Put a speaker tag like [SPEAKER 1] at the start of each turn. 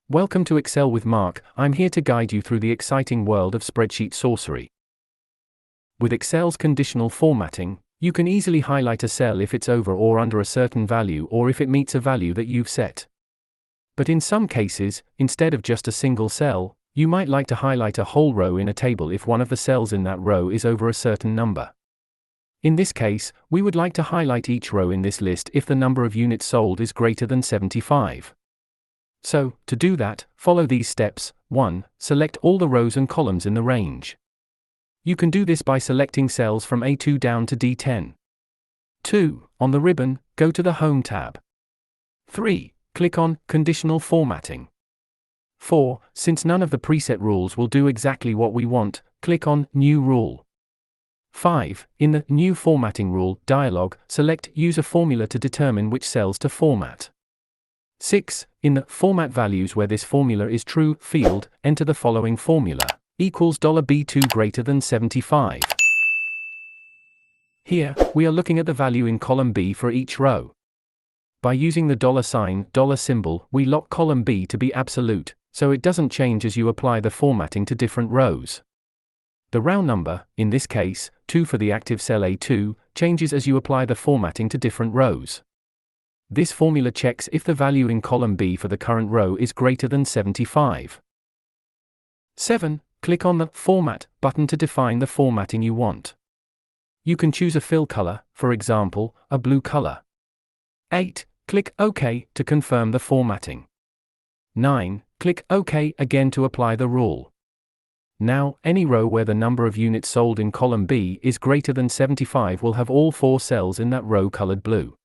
[SPEAKER 1] Welcome to Excel with Mark. I'm here to guide you through the exciting world of spreadsheet sorcery. With Excel's conditional formatting, you can easily highlight a cell if it's over or under a certain value or if it meets a value that you've set. But in some cases, instead of just a single cell, you might like to highlight a whole row in a table if one of the cells in that row is over a certain number. In this case, we would like to highlight each row in this list if the number of units sold is greater than 75. So, to do that, follow these steps. 1. Select all the rows and columns in the range. You can do this by selecting cells from A2 down to D10. 2. On the ribbon, go to the Home tab. 3. Click on Conditional Formatting. 4. Since none of the preset rules will do exactly what we want, click on New Rule. 5. In the New Formatting Rule dialog, select Use a formula to determine which cells to format. 6. In the Format Values where this formula is true field, enter the following formula, equals $B2 greater than 75. Here, we are looking at the value in column B for each row. By using the $, symbol, we lock column B to be absolute, so it doesn't change as you apply the formatting to different rows. The round number, in this case, 2 for the active cell A2, changes as you apply the formatting to different rows. This formula checks if the value in column B for the current row is greater than 75. 7. Click on the Format button to define the formatting you want. You can choose a fill color, for example, a blue color. 8. Click OK to confirm the formatting. 9. Click OK again to apply the rule. Now, any row where the number of units sold in column B is greater than 75 will have all 4 cells in that row colored blue.